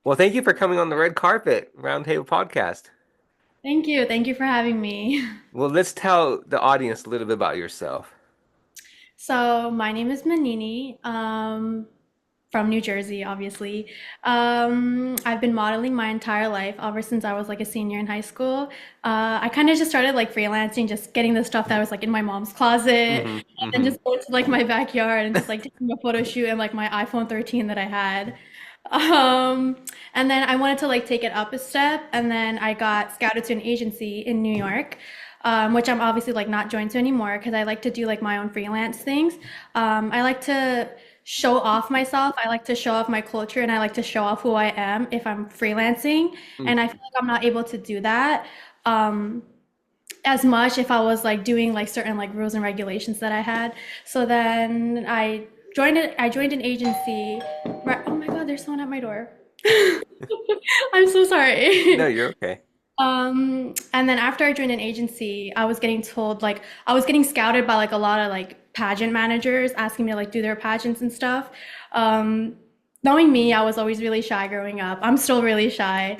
Well, thank you for coming on the red carpet roundtable podcast. Thank you. Thank you for having me. Well, let's tell the audience a little bit about yourself. So, my name is Manini, from New Jersey, obviously. I've been modeling my entire life, ever since I was like a senior in high school. I kind of just started like freelancing, just getting the stuff that was like in my mom's closet, Hmm and then hmm just go to like my backyard and just like taking a photo shoot and like my iPhone 13 that I had. Um, and then I wanted to like take it up a step, and then I got scouted to an agency in New York, which I'm obviously like not joined to anymore because I like to do like my own freelance things. I like to show off myself. I like to show off my culture, and I like to show off who I am if I'm freelancing. And I feel like I'm not able to do that um, as much if I was like doing like certain like rules and regulations that I had. So then I joined it. I joined an agency. Right, oh my God, there's someone at my door. I'm so No, sorry. you're okay. And then after I joined an agency, I was getting told like I was getting scouted by like a lot of like pageant managers asking me to like do their pageants and stuff. Um, Knowing me, I was always really shy growing up. I'm still really shy.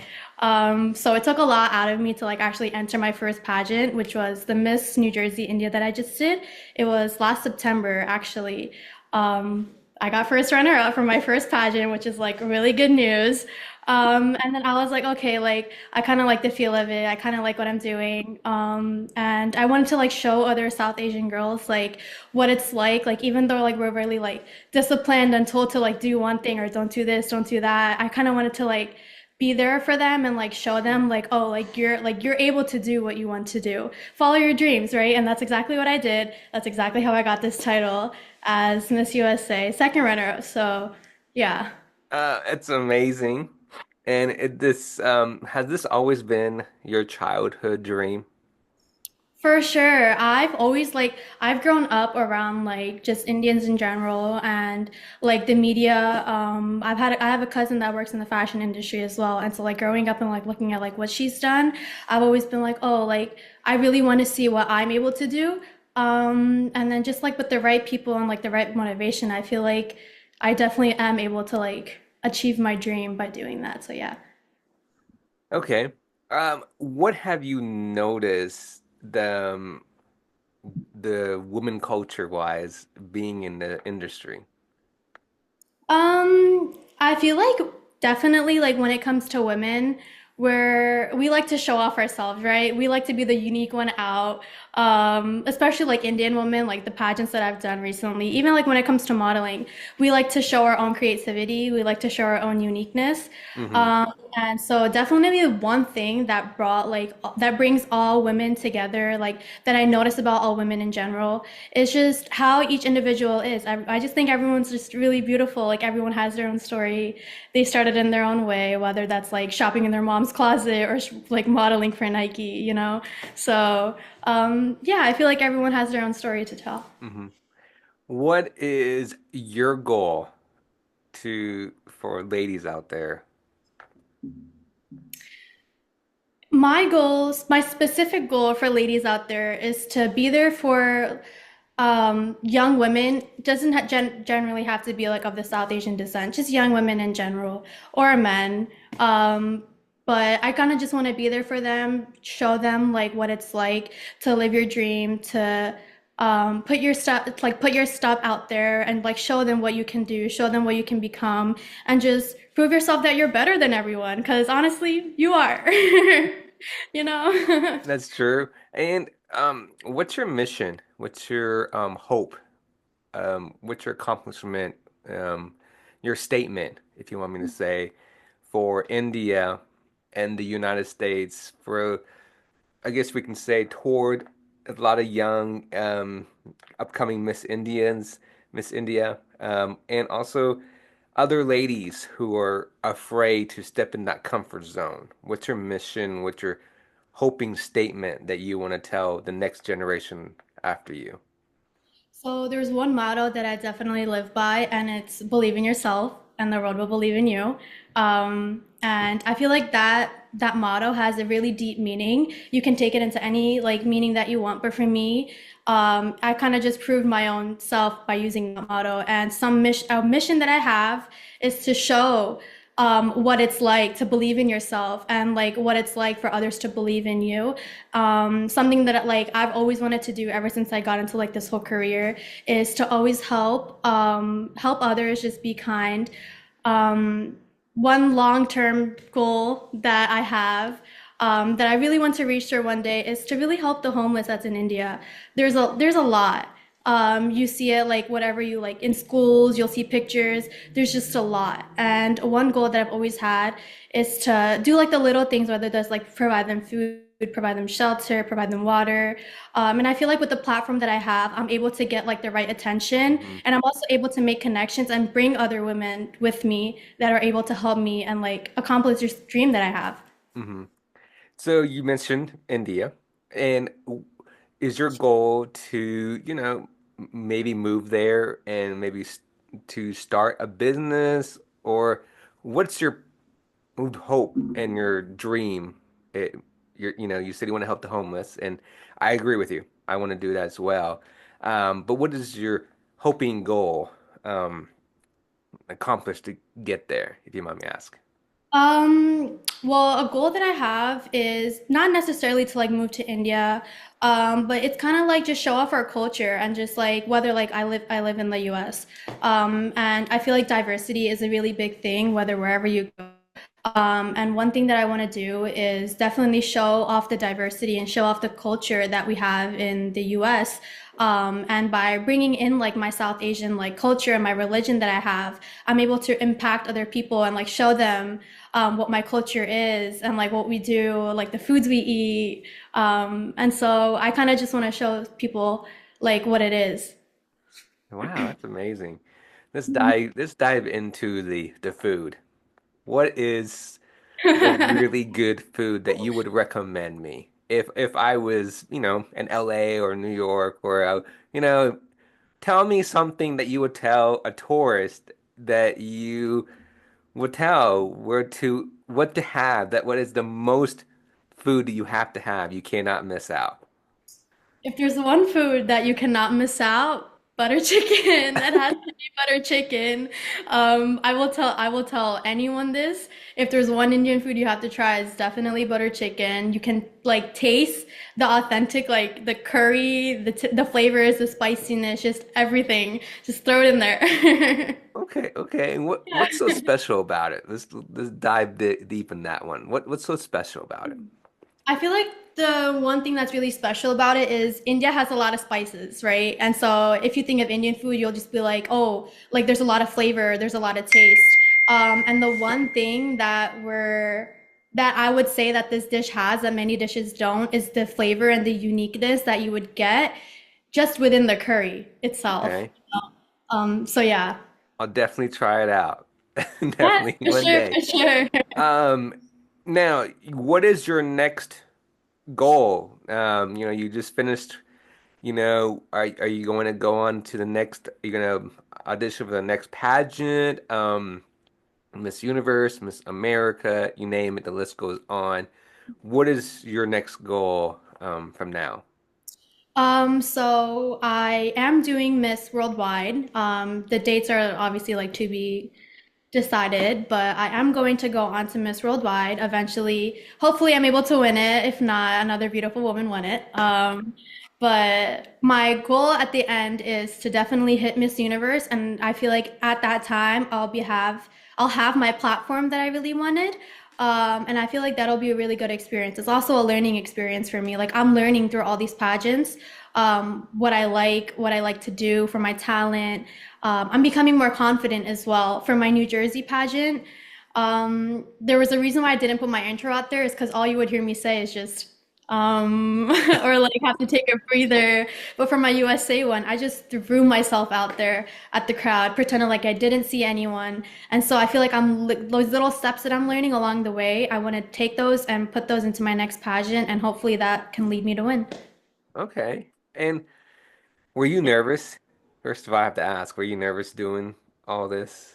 So it took a lot out of me to like actually enter my first pageant, which was the Miss New Jersey India that I just did. It was last September, actually. I got first runner up for my first pageant, which is like really good news. And then I was like, okay, like I kind of like the feel of it. I kind of like what I'm doing. And I wanted to like show other South Asian girls like what it's like even though like we're really like disciplined and told to like do one thing or don't do this, don't do that. I kind of wanted to like be there for them and like show them like, oh, like you're able to do what you want to do. Follow your dreams, right? And that's exactly what I did. That's exactly how I got this title as Miss USA, second runner up. So, yeah. It's amazing. And this has this always been your childhood dream? For sure. I've always like I've grown up around like just Indians in general and like the media. I have a cousin that works in the fashion industry as well. And so like growing up and like looking at like what she's done, I've always been like, oh, like I really want to see what I'm able to do. And then just like with the right people and like the right motivation, I feel like I definitely am able to like achieve my dream by doing that. So yeah. Okay. What have you noticed the woman culture wise being in the industry? I feel like definitely like when it comes to women, where we like to show off ourselves, right? We like to be the unique one out. Especially like Indian women, like the pageants that I've done recently, even like when it comes to modeling, we like to show our own creativity. We like to show our own uniqueness. Hmm And so definitely one thing that brought like that brings all women together, like that I notice about all women in general, is just how each individual is. I just think everyone's just really beautiful. Like everyone has their own story. They started in their own way, whether that's like shopping in their mom's closet or like modeling for Nike, you know? So yeah, I feel like everyone has their own story to tell. hmm What is your goal to for ladies out there? My goals, my specific goal for ladies out there is to be there for young women. Doesn't generally have to be like of the South Asian descent, just young women in general or men. But I kind of just want to be there for them, show them like what it's like to live your dream, to put your stuff out there and like show them what you can do, show them what you can become, and just prove yourself that you're better than everyone. Because honestly, you are. You know? That's true. And what's your mission? What's your hope? What's your accomplishment? Um, your statement, if you want me to say, for India and the United States, for I guess we can say toward a lot of young upcoming Miss India, and also other ladies who are afraid to step in that comfort zone. What's your mission? What's your hoping statement that you want to tell the next generation after you? So there's one motto that I definitely live by, and it's believe in yourself, and the world will believe in you. And I feel like that motto has a really deep meaning. You can take it into any like meaning that you want, but for me, I kind of just proved my own self by using that motto. And a mission that I have is to show. what it's like to believe in yourself and like what it's like for others to believe in you. Something that like I've always wanted to do ever since I got into like this whole career is to always help others, just be kind. Um, One long-term goal that I have that I really want to reach there one day is to really help the homeless that's in India. There's a lot. You see it like whatever you like in schools, you'll see pictures. There's just a lot. And one goal that I've always had is to do like the little things, whether that's like provide them food, provide them shelter, provide them water. And I feel like with the platform that I have, I'm able to get like the right attention, Hmm. and I'm also able to make connections and bring other women with me that are able to help me and like accomplish this dream that I have. Hmm. So you mentioned India, and is your goal to, maybe move there and maybe to start a business, or what's your hope and your dream? It, you said you want to help the homeless, and I agree with you. I want to do that as well. But what is your hoping goal accomplished to get there, if you mind me asking? Well, a goal that I have is not necessarily to like move to India, but it's kind of like just show off our culture and just like whether like I live in the US. And I feel like diversity is a really big thing, whether wherever you go. And one thing that I want to do is definitely show off the diversity and show off the culture that we have in the US. And by bringing in like my South Asian like culture and my religion that I have, I'm able to impact other people and like show them what my culture is and like what we do, like the foods we eat. And so I kind of just want to show people like what it is. Wow, that's amazing. Let's dive into the food. What is a really good food that you would recommend me? If I was, in LA or New York or tell me something that you would tell a tourist that you would tell what to have, that what is the most food that you have to have, you cannot miss out. If there's one food that you cannot miss out, butter chicken. It has to be butter chicken. I will tell anyone this. If there's one Indian food you have to try, it's definitely butter chicken. You can like taste the authentic like the curry, the flavors, the spiciness, just everything. Just throw it in there. Okay, okay. And what's so special about it? Let's dive deep in that one. What's so special about it? I feel like the one thing that's really special about it is India has a lot of spices, right? And so if you think of Indian food, you'll just be like, oh, like there's a lot of flavor, there's a lot of taste. And the one thing that I would say that this dish has that many dishes don't is the flavor and the uniqueness that you would get just within the curry itself. Okay. So yeah. I'll definitely try it out. Yes, Definitely for one sure, day. for sure. Um, Now, what is your next goal? You just finished, are you going to go on to the next, are you going to audition for the next pageant? Miss Universe, Miss America, you name it, the list goes on. What is your next goal from now? So I am doing Miss Worldwide. The dates are obviously like to be decided, but I am going to go on to Miss Worldwide eventually. Hopefully, I'm able to win it. If not, another beautiful woman won it. But my goal at the end is to definitely hit Miss Universe, and I feel like at that time I'll have my platform that I really wanted. And I feel like that'll be a really good experience. It's also a learning experience for me. Like I'm learning through all these pageants, what I like to do for my talent. I'm becoming more confident as well for my New Jersey pageant. There was a reason why I didn't put my intro out there is because all you would hear me say is just or like have to take a breather. But for my USA one, I just threw myself out there at the crowd, pretending like I didn't see anyone. And so I feel like those little steps that I'm learning along the way, I want to take those and put those into my next pageant, and hopefully that can lead me to win. Okay. And were you nervous? First of all, I have to ask, were you nervous doing all this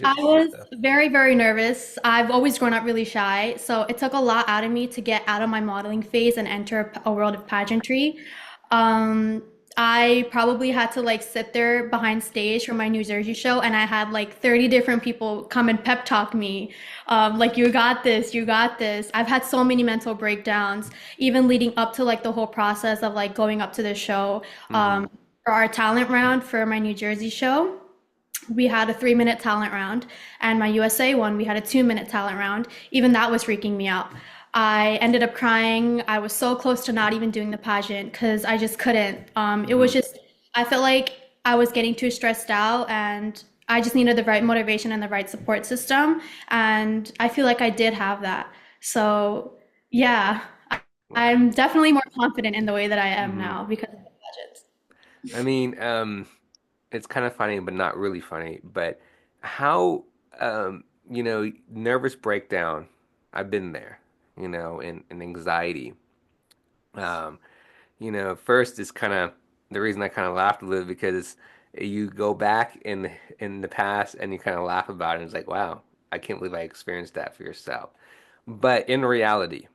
I pageants and was stuff? very, very nervous. I've always grown up really shy, so it took a lot out of me to get out of my modeling phase and enter a world of pageantry. Um, I probably had to like sit there behind stage for my New Jersey show, and I had like 30 different people come and pep talk me, like, you got this, you got this. I've had so many mental breakdowns, even leading up to like the whole process of like going up to the show. Mm-hmm. For our talent round for my New Jersey show, we had a 3 minute talent round, and my USA one, we had a 2 minute talent round. Even that was freaking me out. I ended up crying. I was so close to not even doing the pageant because I just couldn't. It was Mm-hmm. just, I felt like I was getting too stressed out, and I just needed the right motivation and the right support system. And I feel like I did have that. So, yeah, Wow. I'm definitely more confident in the way that I am Mm-hmm. now because of the pageants. I mean, it's kind of funny, but not really funny. But how, nervous breakdown, I've been there, and anxiety. Um, first is kind of the reason I kind of laughed a little because you go back in the past and you kind of laugh about it. And it's like, wow, I can't believe I experienced that for yourself. But in reality,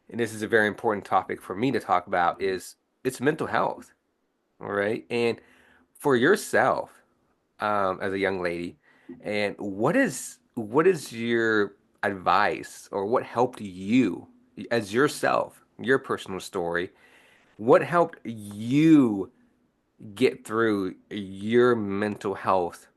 and this is a very important topic for me to talk about, is it's mental health, all right? And for yourself, as a young lady, and what is your advice or what helped you as yourself, your personal story? What helped you get through your mental health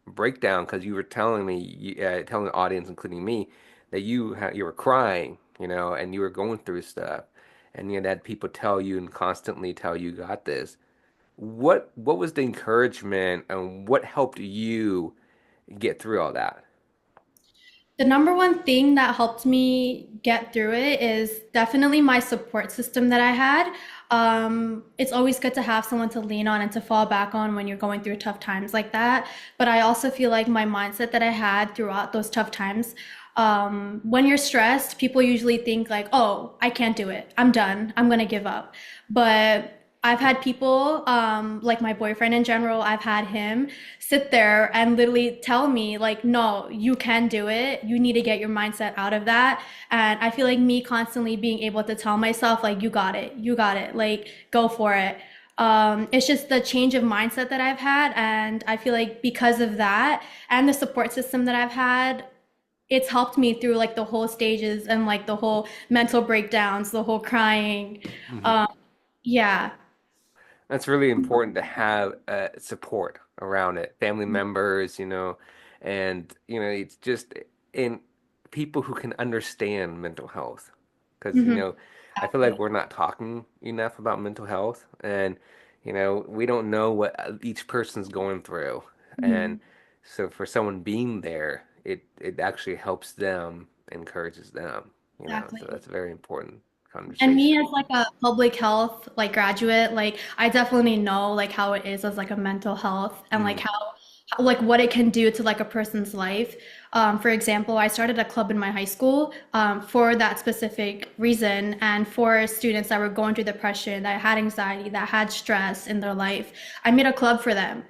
breakdown? Because you were telling me, telling the audience, including me, that you were crying, and you were going through stuff, and you had people tell you and constantly tell you got this. What was the encouragement and what helped you get through all that? The number one thing that helped me get through it is definitely my support system that I had. It's always good to have someone to lean on and to fall back on when you're going through tough times like that. But I also feel like my mindset that I had throughout those tough times, when you're stressed, people usually think like, oh, I can't do it. I'm done. I'm gonna give up. But I've had people, like my boyfriend in general, I've had him sit there and literally tell me, like, no, you can do it. You need to get your mindset out of that. And I feel like me constantly being able to tell myself, like, you got it, like, go for it. It's just the change of mindset that I've had. And I feel like because of that and the support system that I've had, it's helped me through like the whole stages and like the whole mental breakdowns, the whole crying. Mhm. Um, yeah. That's really important to have support around it, family members, and it's just in people who can understand mental health. Because Mhm. I feel like Exactly. we're not talking enough about mental health, and we don't know what each person's going through, and Mhm. so for someone being there, it actually helps them, encourages them, so Exactly. that's a very important And me conversation. as like a public health like graduate, like I definitely know like how it is as like a mental health and like Hmm. how like what it can do to like a person's life. For example, I started a club in my high school for that specific reason and for students that were going through depression, that had anxiety, that had stress in their life. I made a club for them.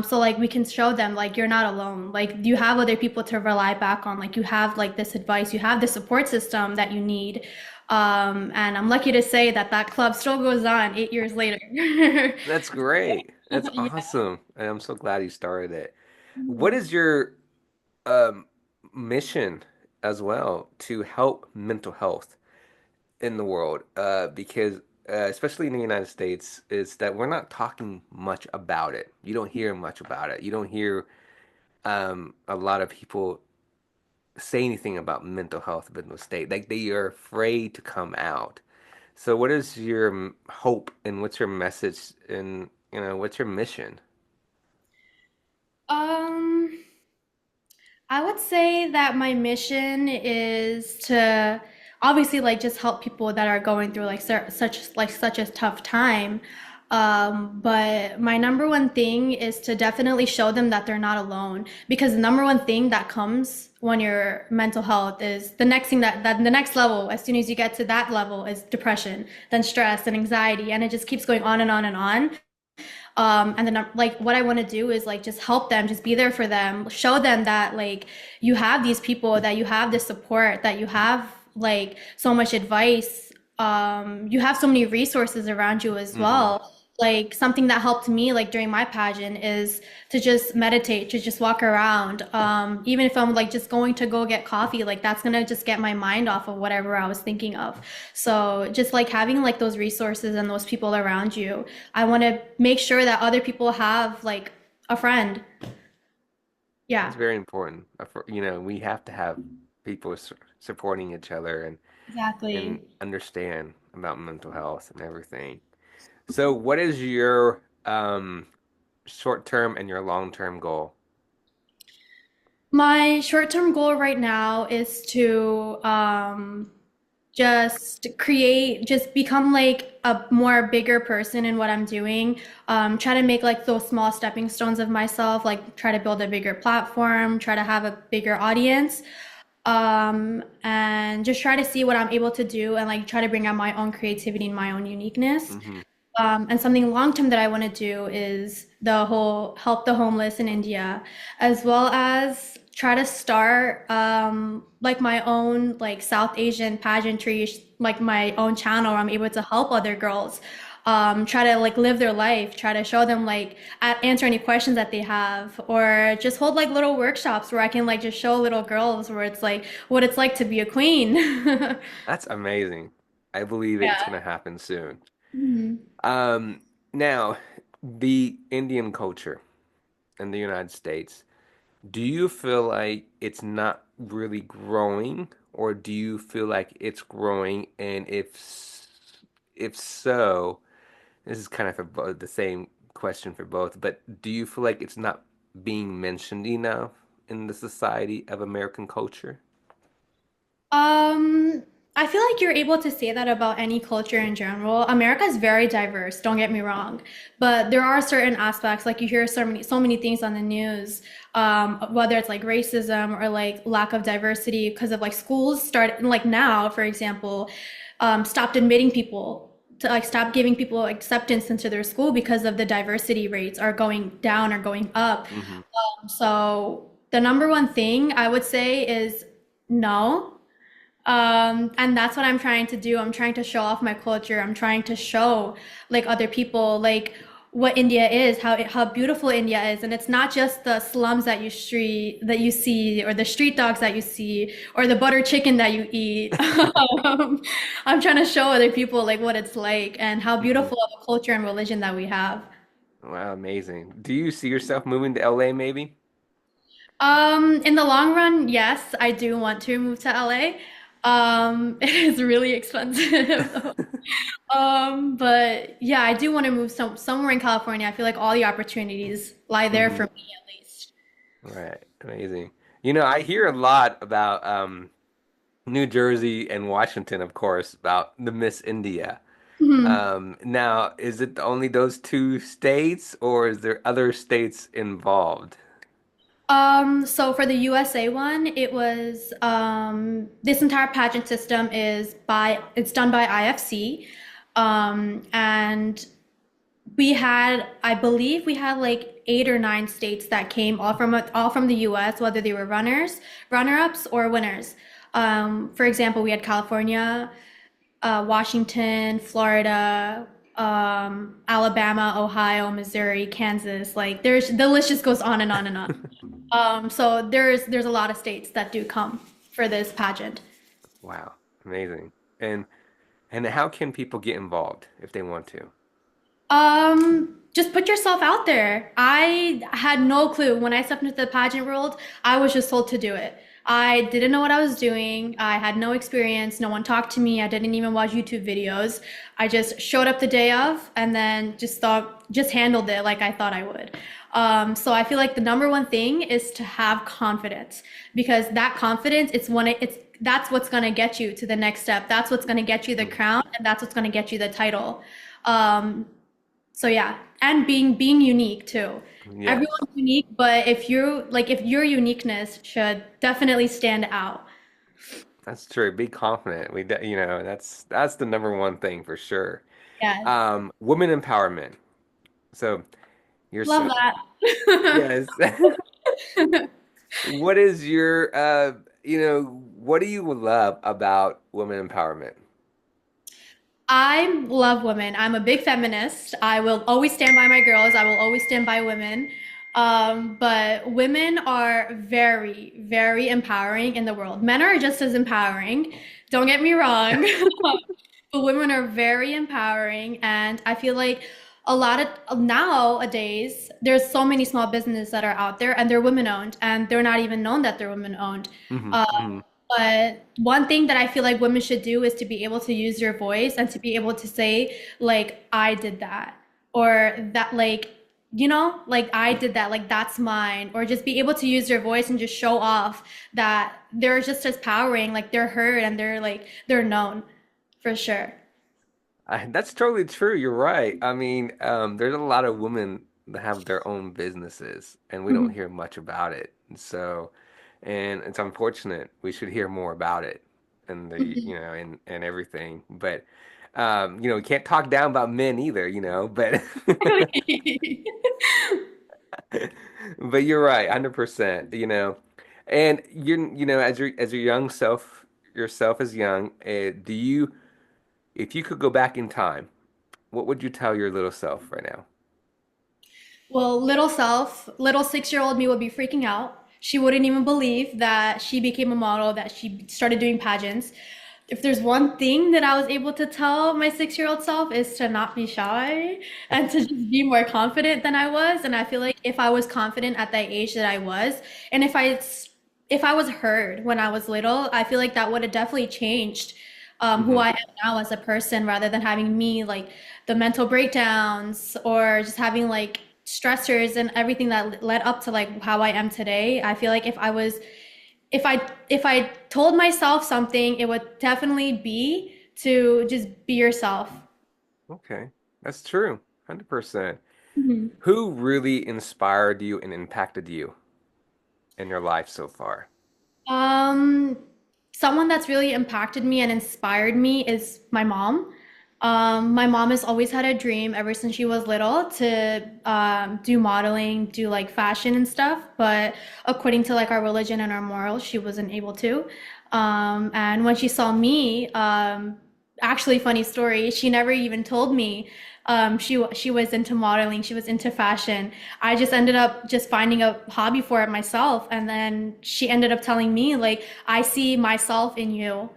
So like we can show them like you're not alone. Like you have other people to rely back on. Like you have like this advice, you have the support system that you need. And I'm lucky to say that that club still goes on 8 years later. That's great. That's Yeah. awesome. And I'm so glad you started it. What is your um, mission as well to help mental health in the world? Because especially in the United States, is that we're not talking much about it. You don't hear much about it. You don't hear a lot of people say anything about mental health in the state. Like they are afraid to come out. So, what is your hope and what's your message and what's your mission? Um, I would say that my mission is to obviously like just help people that are going through like such a tough time. But my number one thing is to definitely show them that they're not alone because the number one thing that comes when your mental health is the next thing that the next level, as soon as you get to that level, is depression, then stress and anxiety, and it just keeps going on and on and on. And then like what I want to do is like just help them, just be there for them, show them that like you have these people, that you have this support, that you have like so much advice, you have so many resources around you as Hmm. well. like something that helped me like during my pageant is to just meditate, to just walk around. Even if I'm like just going to go get coffee, like that's gonna just get my mind off of whatever I was thinking of. So just like having like those resources and those people around you, I want to make sure that other people have like a friend. That's Yeah, very important. We have to have people supporting each other and exactly. understand about mental health and everything. So, what is your short-term and your long-term goal? My short-term goal right now is to just create, just become like a more bigger person in what I'm doing. Try to make like those small stepping stones of myself, like try to build a bigger platform, try to have a bigger audience, and just try to see what I'm able to do and like try to bring out my own creativity and my own uniqueness. Hmm. And something long term that I want to do is the whole help the homeless in India, as well as try to start like my own like South Asian pageantry, like my own channel where I'm able to help other girls. Try to like live their life, try to show them like answer any questions that they have, or just hold like little workshops where I can like just show little girls where it's like what it's like to be a queen. That's amazing. I believe it's Yeah. going to happen soon. Mhm. Um, Now, the Indian culture in the United States, do you feel like it's not really growing, or do you feel like it's growing? And if so, this is kind of for both, the same question for both, but do you feel like it's not being mentioned enough in the society of American culture? Um, I feel like you're able to say that about any culture in general. America is very diverse, don't get me wrong, but there are certain aspects, like you hear so many things on the news, whether it's like racism or like lack of diversity because of like schools start like now, for example, stopped admitting people to like stop giving people acceptance into their school because of the diversity rates are going down or going up. Hmm. So the number one thing I would say is no. And that's what I'm trying to do. I'm trying to show off my culture. I'm trying to show like other people like what India is, how beautiful India is, and it's not just the slums that you see, or the street dogs that you see, or the butter chicken that you eat. I'm trying to show other people like what it's like and how Hmm. beautiful of a culture and religion that we have. Wow, amazing. Do you see yourself moving to LA maybe? In the long run, yes, I do want to move to LA. It is really expensive though. But yeah, I do want to move somewhere in California. I feel like all the opportunities lie there Hmm. for me at least. Right, amazing. I hear a lot about New Jersey and Washington, of course, about the Miss India. Mhm. Now, is it only those two states, or is there other states involved? So for the USA one, it was this entire pageant system it's done by IFC. And I believe we had like 8 or 9 states that came all from the US, whether they were runner-ups or winners. For example, we had California, Washington, Florida, Alabama, Ohio, Missouri, Kansas. Like the list just goes on and on and on. So there's a lot of states that do come for this pageant. Wow, amazing. And how can people get involved if they want to? Just put yourself out there. I had no clue when I stepped into the pageant world. I was just told to do it. I didn't know what I was doing. I had no experience. No one talked to me. I didn't even watch YouTube videos. I just showed up the day of and then just handled it like I thought I would. So I feel like the number one thing is to have confidence, because that confidence, that's what's gonna get you to the next step. That's what's gonna get you the Mhm. crown, and that's what's gonna get you the title. Um, so yeah, and being unique too. Yes, Everyone's unique, but if your uniqueness should definitely stand out. that's true. Be confident. That's the number one thing for sure. Yes. Women empowerment. So you're Love so that. yes. What is your what do you love about women empowerment? I love women. I'm a big feminist. I will always stand by my girls. I will always stand by women. But women are very, very empowering in the world. Men are just as empowering. Don't get me wrong. But women are very empowering. And I feel like a lot of nowadays, there's so many small businesses that are out there and they're women owned and they're not even known that they're women owned. Hmm. Hmm. But one thing that I feel like women should do is to be able to use your voice and to be able to say, like, I did that, or that, like, like I did that, like that's mine, or just be able to use your voice and just show off that they're just as powering, like they're heard and they're known for sure. That's totally true. You're right. I mean, there's a lot of women that have their own businesses, and we don't Mhm. hear much about it. And it's unfortunate. We should hear more about it, and and everything. But we can't talk down about men either. But Exactly. but you're right, 100%. And as your young self, yourself as young, do you, if you could go back in time, what would you tell your little self right now? Well, little 6-year-old me would be freaking out. She wouldn't even believe that she became a model, that she started doing pageants. If there's one thing that I was able to tell my 6-year-old self is to not be shy and to just be more confident than I was. And I feel like if I was confident at that age that I was, and if I was heard when I was little, I feel like that would have definitely changed who Hmm. I am now as a person, rather than having me like the mental breakdowns or just having like stressors and everything that led up to like how I am today. I feel like if I told myself something, it would definitely be to just be yourself. Okay, that's true. 100%. Mhm. Who really inspired you and impacted you in your life so far? Um, Someone that's really impacted me and inspired me is my mom. My mom has always had a dream ever since she was little to do modeling, do like fashion and stuff. But according to like our religion and our morals, she wasn't able to. And when she saw me, actually, funny story, she never even told me she was into modeling, she was into fashion. I just ended up just finding a hobby for it myself, and then she ended up telling me like, I see myself in you.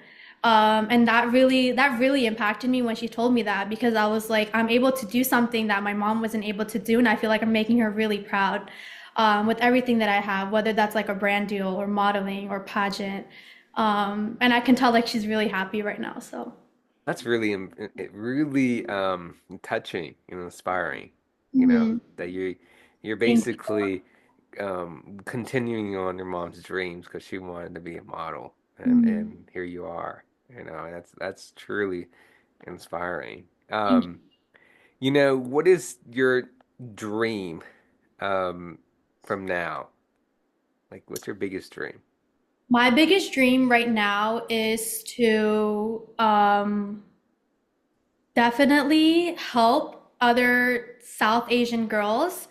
And that really impacted me when she told me that, because I was like, I'm able to do something that my mom wasn't able to do, and I feel like I'm making her really proud with everything that I have, whether that's like a brand deal or modeling or pageant. And I can tell like she's really happy right now. So, That's really, really touching and inspiring. mhm. That you're Thank you. basically continuing on your mom's dreams because she wanted to be a model, and Mhm. and here you are. That's truly inspiring. Thank you. What is your dream um, from now? Like, what's your biggest dream? My biggest dream right now is to definitely help other South Asian girls.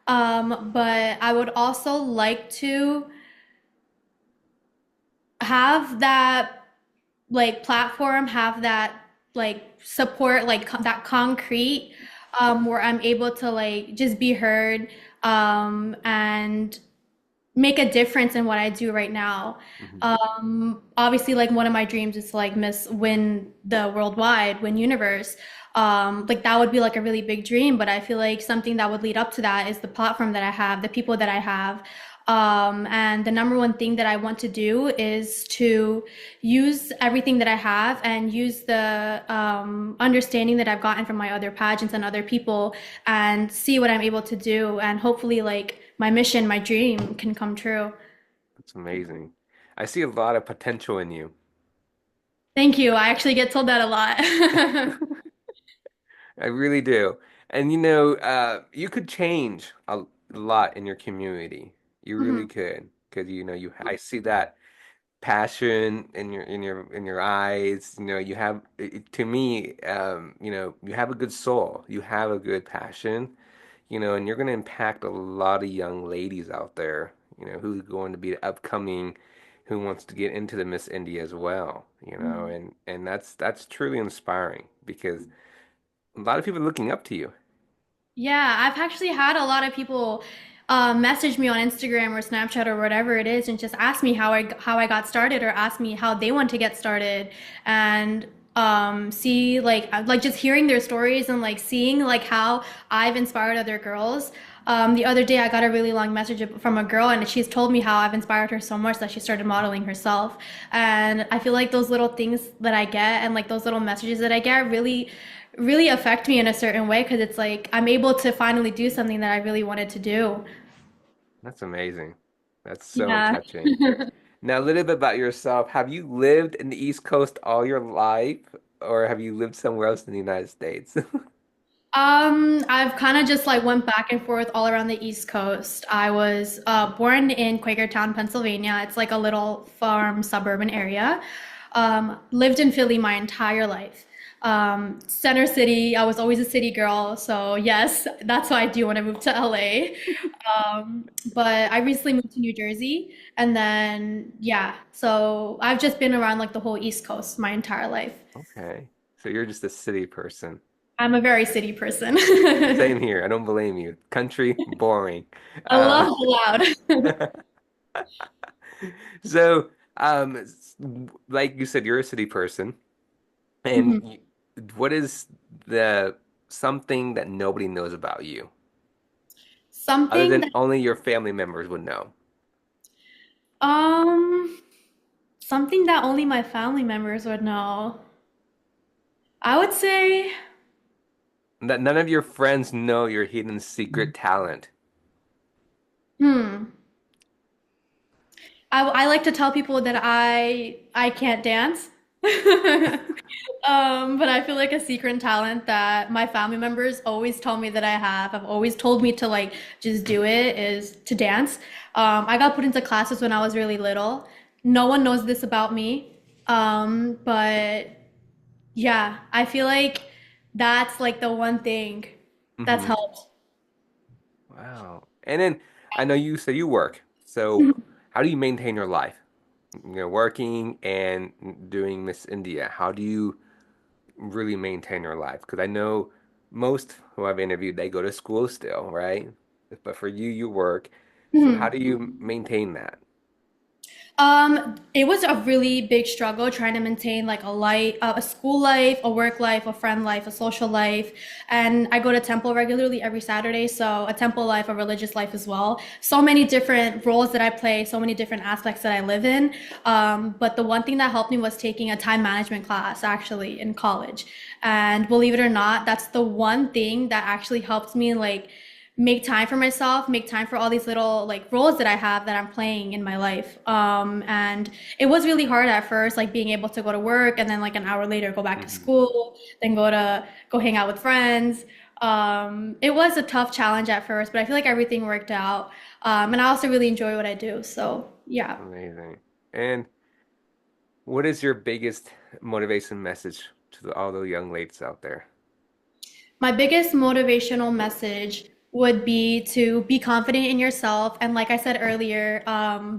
But I would also like to have that like platform, have that like support, like that concrete, where I'm able to like just be heard, and make a difference in what I do right now. Hmm. Obviously, like one of my dreams is to like Miss win the worldwide, win universe. Like that would be like a really big dream, but I feel like something that would lead up to that is the platform that I have, the people that I have. And the number one thing that I want to do is to use everything that I have and use the understanding that I've gotten from my other pageants and other people and see what I'm able to do. And hopefully, like my mission, my dream can come true. That's amazing. I see a lot of potential in you. Thank you. I actually get told that a lot. I really do. And you could change a lot in your community. You really Mhm. could. Because I see that passion in your eyes. You have to me, you have a good soul. You have a good passion, and you're going to impact a lot of young ladies out there, who's going to be the upcoming, who wants to get into the Miss India as well, and that's truly inspiring because a lot of people are looking up to you. Yeah, I've actually had a lot of people message me on Instagram or Snapchat or whatever it is, and just ask me how I got started, or ask me how they want to get started, and see like just hearing their stories and like seeing like how I've inspired other girls. The other day, I got a really long message from a girl, and she's told me how I've inspired her so much that she started modeling herself. And I feel like those little things that I get and like those little messages that I get really affect me in a certain way, because it's like I'm able to finally do something that I really wanted to do. That's amazing. That's so Yeah. touching. Now, a little bit about yourself. Have you lived in the East Coast all your life, or have you lived somewhere else in the United States? I've kind of just like went back and forth all around the East Coast. I was born in Quakertown, Pennsylvania. It's like a little farm suburban area. Lived in Philly my entire life. Center City, I was always a city girl, so yes, that's why I do want to move to LA. But I recently moved to New Jersey, and then yeah, so I've just been around like the whole East Coast my entire life. Okay. So you're just a city person. I'm a very city person. Same here. I don't blame you. Country, boring. I Uh, love the loud. so, like you said, you're a city person, and Mhm. what is the something that nobody knows about you, other Something than that only your family members would know? um something that only my family members would know. I would say, That none of your friends know your hidden secret talent. hmm. I like to tell people that I can't dance. But I feel like a secret talent that my family members always tell me that I have always told me to like just do it, is to dance. I got put into classes when I was really little. No one knows this about me. But yeah, I feel like that's like the one thing that's Hmm. helped. Wow. And then I know you say you work. So how do you maintain your life? Working and doing Miss India. How do you really maintain your life? Because I know most who I've interviewed, they go to school still, right? But for you, you work. So how do you maintain that? It was a really big struggle trying to maintain like a school life, a work life, a friend life, a social life. And I go to temple regularly every Saturday, so a temple life, a religious life as well. So many different roles that I play, so many different aspects that I live in. But the one thing that helped me was taking a time management class actually in college. And believe it or not, that's the one thing that actually helped me like make time for myself, make time for all these little like roles that I have that I'm playing in my life. And it was really hard at first, like being able to go to work and then like an hour later go back to Hmm. school, then go hang out with friends. It was a tough challenge at first, but I feel like everything worked out. And I also really enjoy what I do. So yeah. Amazing. And what is your biggest motivation message to all the young ladies out there? My biggest motivational message would be to be confident in yourself. And like I said earlier,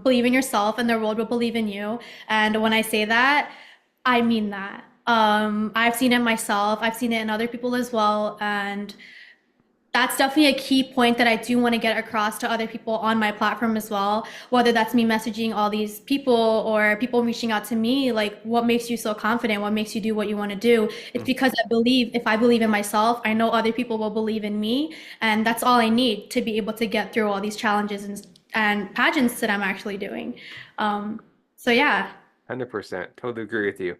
believe in yourself and the world will believe in you. And when I say that, I mean that. I've seen it myself, I've seen it in other people as well. And that's definitely a key point that I do want to get across to other people on my platform as well. Whether that's me messaging all these people or people reaching out to me, like, what makes you so confident? What makes you do what you want to do? It's Mhm. because I believe, if I believe in myself, I know other people will believe in me. And that's all I need to be able to get through all these challenges and pageants that I'm actually doing. Um, so, yeah. 100%. Totally agree with you.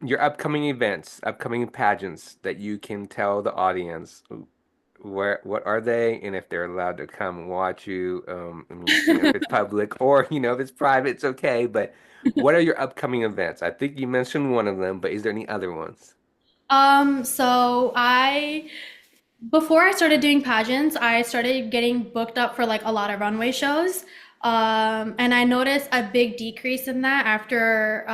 Your upcoming events, upcoming pageants that you can tell the audience what are they and if they're allowed to come watch you. I mean, if it's public or, if it's private, it's okay. But what are your upcoming events? I think you mentioned one of them, but is there any other ones? So before I started doing pageants, I started getting booked up for like a lot of runway shows. And I noticed a big decrease in that after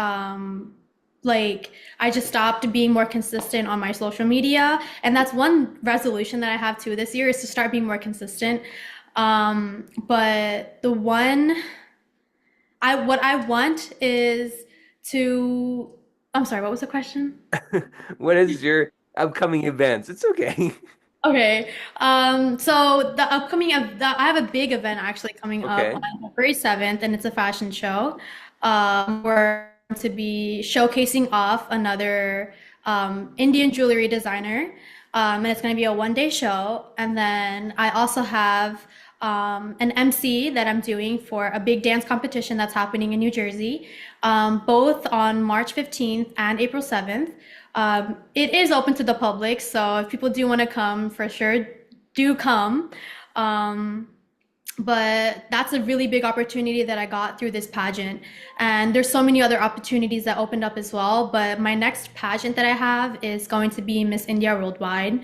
like I just stopped being more consistent on my social media. And that's one resolution that I have too this year, is to start being more consistent. But the one I what I want is to. I'm sorry, what was the question? What is your upcoming events? It's okay. Okay. So the upcoming I have a big event actually coming up Okay. on February 7th, and it's a fashion show. We're going to be showcasing off another Indian jewelry designer. And it's going to be a one-day show. And then I also have an MC that I'm doing for a big dance competition that's happening in New Jersey, both on March 15th and April 7th. It is open to the public, so if people do want to come, for sure, do come. Um, but that's a really big opportunity that I got through this pageant. And there's so many other opportunities that opened up as well. But my next pageant that I have is going to be Miss India Worldwide.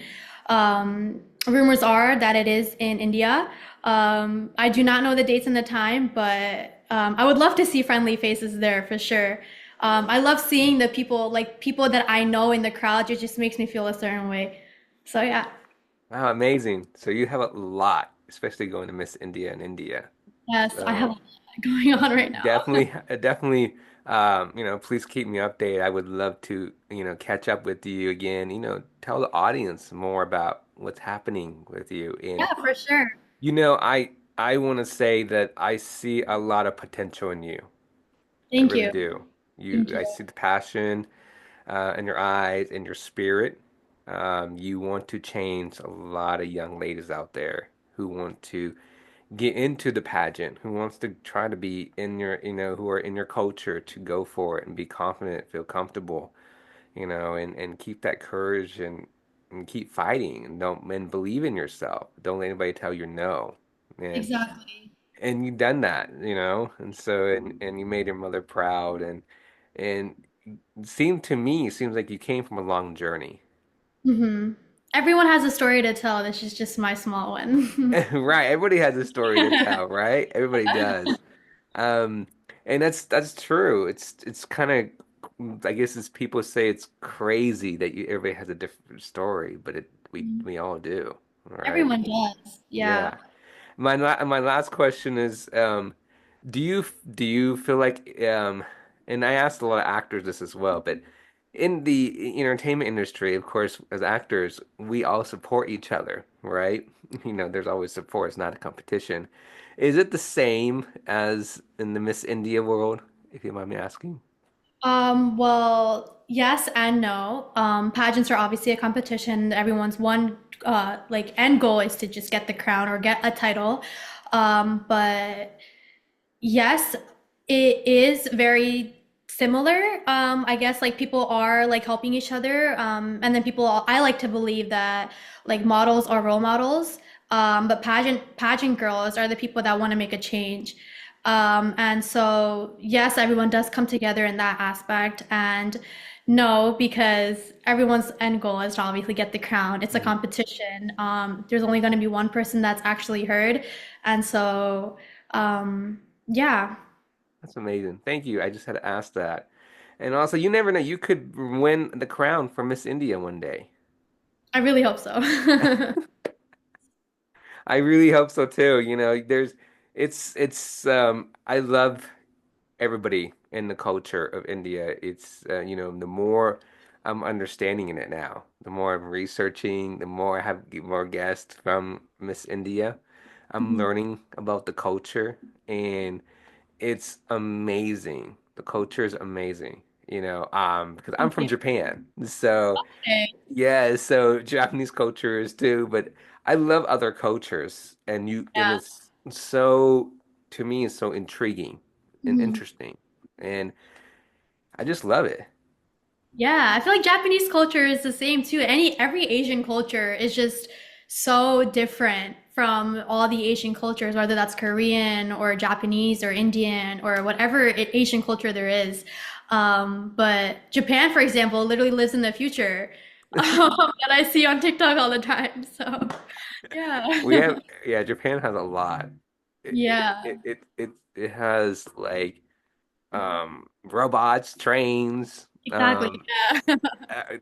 Rumors are that it is in India. I do not know the dates and the time, but I would love to see friendly faces there for sure. I love seeing the people, like people that I know in the crowd. It just makes me feel a certain way. So yeah, Wow, amazing. So you have a lot, especially going to Miss India in India. yes, I have a So lot going on right now. definitely, definitely, please keep me updated. I would love to, catch up with you again, tell the audience more about what's happening with you. And, Yeah, for sure. I want to say that I see a lot of potential in you. I Thank really you. do. Thank I you. see the passion in your eyes, in your spirit. You want to change a lot of young ladies out there who want to get into the pageant, who wants to try to be in your, who are in your culture to go for it and be confident, feel comfortable, and keep that courage and keep fighting and don't and believe in yourself. Don't let anybody tell you no. And Exactly. and you've done that, and so and you made your mother proud and it seems like you came from a long journey. Hmm. Everyone has a story to tell. This is just my small one. Right, everybody has a story to tell, right? Everybody does. Um, and that's true. It's kind of I guess as people say it's crazy that everybody has a different story, but we all do, right? Everyone does. Yeah. Yeah. My last question is, do you feel like and I asked a lot of actors this as well, but in the entertainment industry, of course, as actors, we all support each other, right? There's always support, it's not a competition. Is it the same as in the Miss India world, if you mind me asking? Well, yes and no. Pageants are obviously a competition. Everyone's one like end goal is to just get the crown or get a title. But yes, it is very similar. I guess like people are like helping each other. And then I like to believe that like models are role models. But pageant girls are the people that want to make a change. And so yes, everyone does come together in that aspect. And no, because everyone's end goal is to obviously get the crown. It's a Mhm. competition. There's only going to be one person that's actually heard. And so yeah, That's amazing. Thank you. I just had to ask that. And also, you never know, you could win the crown for Miss India one day. I really hope so. I really hope so too. I love everybody in the culture of India. The more I'm understanding in it now, the more I'm researching, the more I have get more guests from Miss India. I'm Mhm. learning about the culture and it's amazing. The culture is amazing, because I'm Thank from you. Japan. So Okay. yeah, so Japanese culture is too, but I love other cultures and Yeah. it's so to me it's so intriguing and Mhm. interesting. And I just love it. Yeah, I feel like Japanese culture is the same too. Every Asian culture is just so different from all the Asian cultures, whether that's Korean or Japanese or Indian or whatever Asian culture there is. But Japan, for example, literally lives in the future that I see on TikTok all the time. So, We yeah. have yeah, Japan has a lot. Yeah, It has like robots, trains, exactly. Yeah.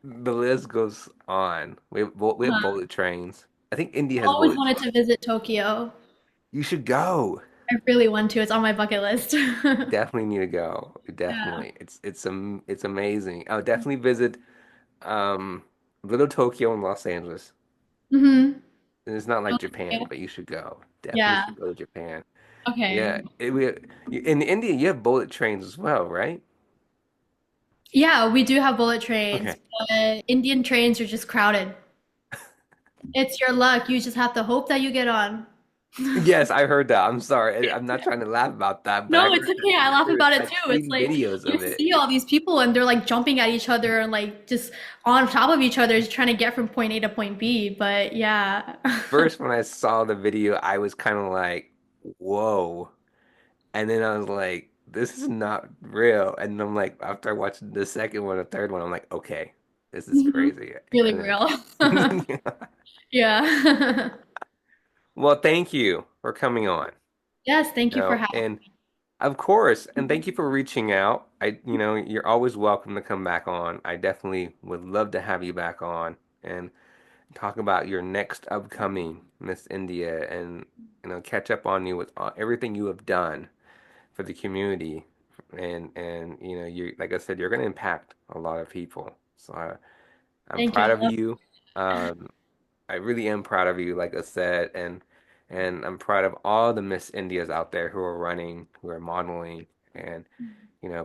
the list goes on. We have Uh-huh. bullet trains. I think India has Always bullet. wanted to visit Tokyo. You should go. I really want to. It's on my bucket list. Definitely need to go. Yeah. Definitely. It's amazing. I'll definitely visit um Little Tokyo in Los Angeles. Hmm. And it's not like Okay. Japan, but you should go. Definitely Yeah. should go to Japan. Okay. Yeah, in India you have bullet trains as well, right? Yeah, we do have bullet trains, Okay. but Indian trains are just crowded. It's your luck. You just have to hope that you get on. Yes, I heard that. I'm sorry. I'm not trying to laugh about that, but No, it's okay. I laugh about it I've too. It's seen like videos you of it. see all these people and they're like jumping at each other and like just on top of each other, just trying to get from point A to point B. But yeah. First, when I saw the video, I was kind of like, whoa. And then I was like, this is not real. And I'm like, after watching the second one, the third one, I'm like, okay, this is Mhm. crazy. Really And real. then, Yeah. well, thank you for coming on. Yes, thank you for having And of course, and thank you for reaching out. You're always welcome to come back on. I definitely would love to have you back on and talk about your next upcoming Miss India and catch up on you with everything you have done for the community. And you like I said, you're going to impact a lot of people. So I'm Thank you. proud of you. Um, I really am proud of you, like I said, and I'm proud of all the Miss Indias out there who are running, who are modeling, and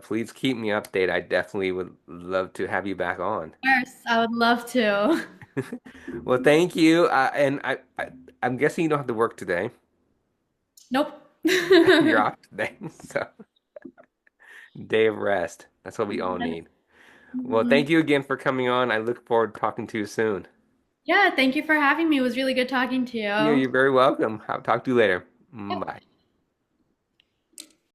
please keep me updated. I definitely would love to have you back on. Of course, I would love to. Well, thank you. I'm guessing you don't have to work today. Nope. You're off today, so day of rest. That's what we all Yes. need. Well, Mhm. thank you again for coming on. I look forward to talking to you soon. Yeah, thank you for having me. It was really good talking to Yeah, you. you're very welcome. I'll talk to you later. Yep. Bye.